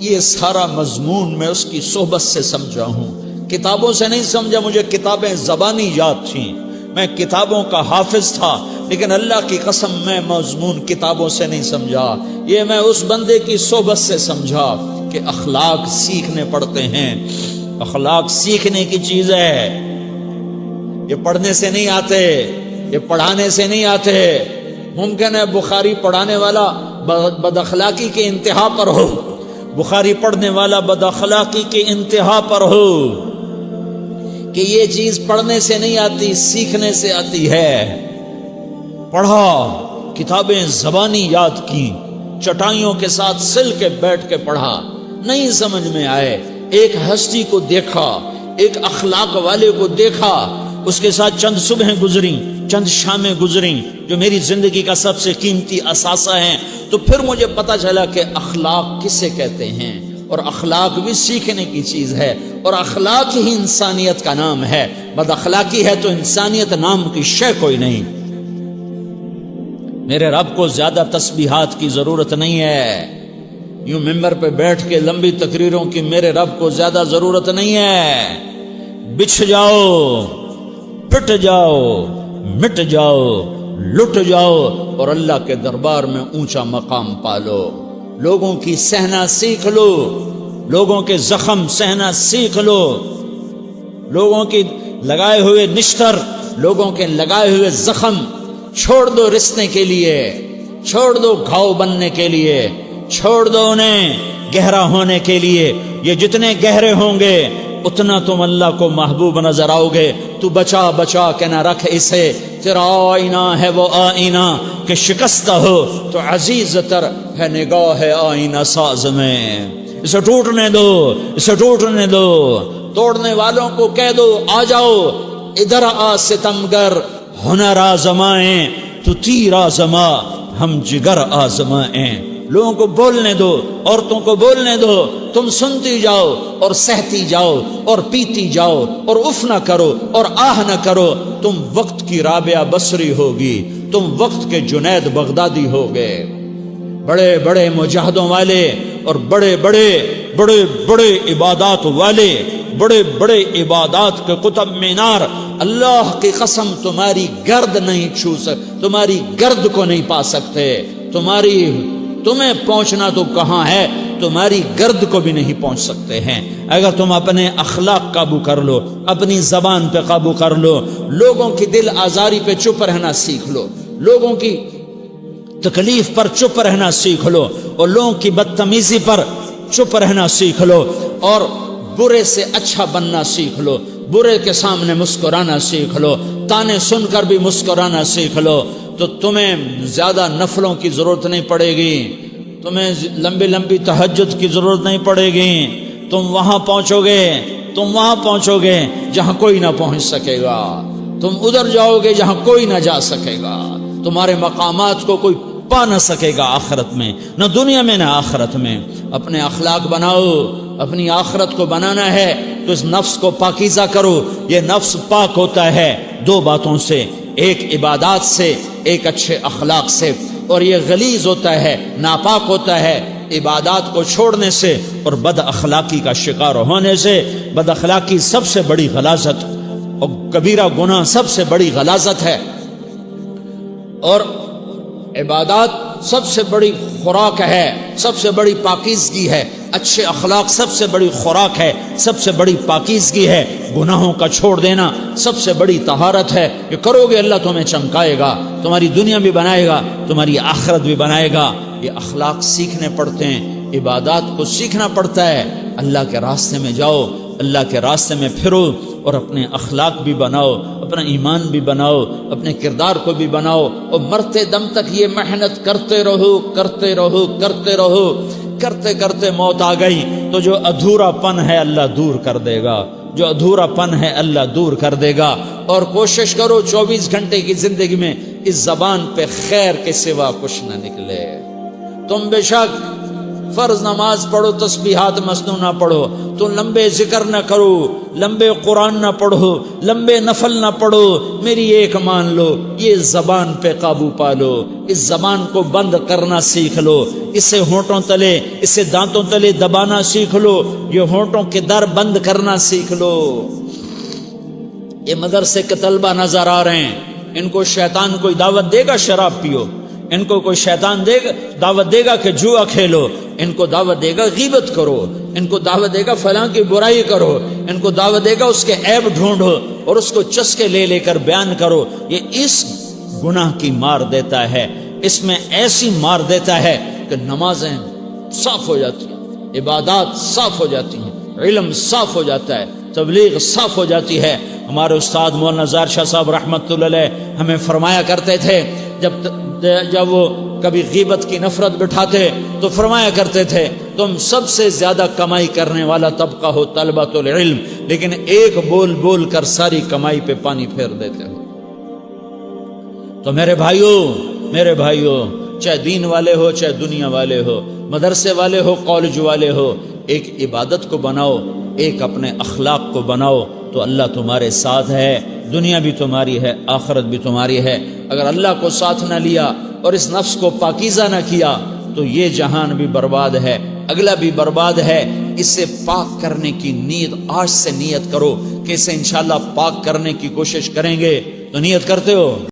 یہ سارا مضمون میں اس کی صحبت سے سمجھا ہوں، کتابوں سے نہیں سمجھا۔ مجھے کتابیں زبانی یاد تھیں، میں کتابوں کا حافظ تھا، لیکن اللہ کی قسم میں مضمون کتابوں سے نہیں سمجھا، یہ میں اس بندے کی صحبت سے سمجھا کہ اخلاق سیکھنے پڑتے ہیں۔ اخلاق سیکھنے کی چیز ہے، یہ پڑھنے سے نہیں آتے، یہ پڑھانے سے نہیں آتے۔ ممکن ہے بخاری پڑھانے والا بد اخلاقی کے انتہا پر ہو، بخاری پڑھنے والا بد اخلاقی کے انتہا پر ہو، کہ یہ چیز پڑھنے سے نہیں آتی، سیکھنے سے آتی ہے۔ پڑھا، کتابیں زبانی یاد کی، چٹائیوں کے ساتھ سل کے بیٹھ کے پڑھا، نہیں سمجھ میں آئے، ایک ہستی کو دیکھا، ایک اخلاق والے کو دیکھا، اس کے ساتھ چند صبحیں گزری، چند شامیں گزری جو میری زندگی کا سب سے قیمتی اثاثہ ہیں، تو پھر مجھے پتا چلا کہ اخلاق کسے کہتے ہیں، اور اخلاق بھی سیکھنے کی چیز ہے، اور اخلاق ہی انسانیت کا نام ہے۔ بد اخلاقی ہے تو انسانیت نام کی شے کوئی نہیں۔ میرے رب کو زیادہ تسبیحات کی ضرورت نہیں ہے، یوں ممبر پہ بیٹھ کے لمبی تقریروں کی میرے رب کو زیادہ ضرورت نہیں ہے۔ بچھ جاؤ، پٹ جاؤ، مٹ جاؤ، لٹ جاؤ، اور اللہ کے دربار میں اونچا مقام پالو۔ لوگوں کی سہنا سیکھ لو، لوگوں کے زخم سہنا سیکھ لو، لوگوں کی لگائے ہوئے نشتر، لوگوں کے لگائے ہوئے زخم چھوڑ دو رسنے کے لیے، چھوڑ دو گھاؤ بننے کے لیے، چھوڑ دو انہیں گہرا ہونے کے لیے۔ یہ جتنے گہرے ہوں گے اتنا تم اللہ کو محبوب نظر آؤ گے۔ تو بچا بچا کے نہ رکھ اسے، تیرا آئینہ ہے وہ آئینہ کہ شکستہ ہو تو عزیز تر ہے نگاہ آئینہ ساز میں۔ اسے ٹوٹنے دو، اسے ٹوٹنے دو۔ توڑنے والوں کو کہہ دو آ جاؤ ادھر آ ستمگر، ہنر آزمائیں تو تیر آزما، ہم جگر آزمائیں۔ لوگوں کو بولنے دو، عورتوں کو بولنے دو، تم سنتی جاؤ اور سہتی جاؤ اور پیتی جاؤ اور اف نہ کرو اور آہ نہ کرو۔ تم وقت کی رابعہ بصری ہوگی، تم وقت کے جنید بغدادی ہوگے۔ بڑے بڑے مجاہدوں والے اور بڑے بڑے بڑے بڑے عبادات والے، بڑے بڑے عبادات کے قطب مینار، اللہ کی قسم تمہاری گرد نہیں چھو سکتے، تمہاری گرد کو نہیں پا سکتے۔ تمہیں پہنچنا تو کہاں ہے، تمہاری گرد کو بھی نہیں پہنچ سکتے ہیں۔ اگر تم اپنے اخلاق قابو کر لو، اپنی زبان پہ قابو کر لو، لوگوں کی دل آزاری پہ چپ رہنا سیکھ لو، لوگوں کی تکلیف پر چپ رہنا سیکھ لو، اور لوگوں کی بدتمیزی پر چپ رہنا سیکھ لو، اور برے سے اچھا بننا سیکھ لو، برے کے سامنے مسکرانا سیکھ لو، تانے سن کر بھی مسکرانا سیکھ لو، تو تمہیں زیادہ نفلوں کی ضرورت نہیں پڑے گی، تمہیں لمبی لمبی تہجد کی ضرورت نہیں پڑے گی۔ تم وہاں پہنچو گے، تم وہاں پہنچو گے جہاں کوئی نہ پہنچ سکے گا، تم ادھر جاؤ گے جہاں کوئی نہ جا سکے گا، تمہارے مقامات کو کوئی پا نہ سکے گا آخرت میں، نہ دنیا میں نہ آخرت میں۔ اپنے اخلاق بناؤ، اپنی آخرت کو بنانا ہے تو اس نفس کو پاکیزہ کرو۔ یہ نفس پاک ہوتا ہے دو باتوں سے، ایک عبادات سے، ایک اچھے اخلاق سے، اور یہ غلیظ ہوتا ہے، ناپاک ہوتا ہے عبادات کو چھوڑنے سے اور بد اخلاقی کا شکار ہونے سے۔ بد اخلاقی سب سے بڑی غلاظت اور کبیرہ گناہ سب سے بڑی غلاظت ہے، اور عبادات سب سے بڑی خوراک ہے، سب سے بڑی پاکیزگی ہے۔ اچھے اخلاق سب سے بڑی خوراک ہے، سب سے بڑی پاکیزگی ہے۔ گناہوں کا چھوڑ دینا سب سے بڑی طہارت ہے۔ یہ کرو گے اللہ تمہیں چمکائے گا، تمہاری دنیا بھی بنائے گا، تمہاری آخرت بھی بنائے گا۔ یہ اخلاق سیکھنے پڑتے ہیں، عبادات کو سیکھنا پڑتا ہے۔ اللہ کے راستے میں جاؤ، اللہ کے راستے میں پھرو، اور اپنے اخلاق بھی بناؤ، اپنا ایمان بھی بناؤ، اپنے کردار کو بھی بناؤ، اور مرتے دم تک یہ محنت کرتے رہو، کرتے رہو، کرتے رہو۔ کرتے کرتے موت آ گئی تو جو ادھورا پن ہے اللہ دور کر دے گا، جو ادھورا پن ہے اللہ دور کر دے گا۔ اور کوشش کرو 24 گھنٹے کی زندگی میں اس زبان پہ خیر کے سوا کچھ نہ نکلے۔ تم بے شک فرض نماز پڑھو تسبیحات مسنون نہ پڑھو، تو لمبے ذکر نہ کرو، لمبے قرآن نہ پڑھو، لمبے نفل نہ پڑھو، میری ایک مان لو، یہ زبان پہ قابو پالو، اس زبان کو بند کرنا سیکھ لو، اسے ہونٹوں تلے، اسے دانتوں تلے دبانا سیکھ لو، یہ ہونٹوں کے در بند کرنا سیکھ لو۔ یہ مدرسے کے طلبہ نظر آ رہے ہیں، ان کو شیطان کوئی دعوت دے گا شراب پیو، ان کو کوئی شیطان دعوت دے گا کہ جوا کھیلو، ان کو دعوت دے گا غیبت کرو، ان کو دعوت دے گا فلاں کی برائی کرو، ان کو دعوت دے گا اس کے عیب ڈھونڈو اور اس کو چسکے لے لے کر بیان کرو۔ یہ اس گناہ کی مار دیتا ہے، اس میں ایسی مار دیتا ہے کہ نمازیں صاف ہو جاتی ہیں، عبادات صاف ہو جاتی ہیں، علم صاف ہو جاتا ہے، تبلیغ صاف ہو جاتی ہے۔ ہمارے استاد مولانا زار شاہ صاحب رحمۃ اللہ علیہ ہمیں فرمایا کرتے تھے، جب وہ کبھی غیبت کی نفرت بٹھاتے تو فرمایا کرتے تھے تم سب سے زیادہ کمائی کرنے والا طبقہ ہو طلبۃ العلم، لیکن ایک بول بول کر ساری کمائی پہ پانی پھیر دیتے ہو۔ تو میرے بھائیوں چاہے دین والے ہو چاہے دنیا والے ہو، مدرسے والے ہو کالج والے ہو، ایک عبادت کو بناؤ، ایک اپنے اخلاق کو بناؤ، تو اللہ تمہارے ساتھ ہے، دنیا بھی تمہاری ہے، آخرت بھی تمہاری ہے۔ اگر اللہ کو ساتھ نہ لیا اور اس نفس کو پاکیزہ نہ کیا تو یہ جہان بھی برباد ہے، اگلا بھی برباد ہے۔ اسے پاک کرنے کی نیت آج سے نیت کرو کہ اسے انشاءاللہ پاک کرنے کی کوشش کریں گے، تو نیت کرتے ہو؟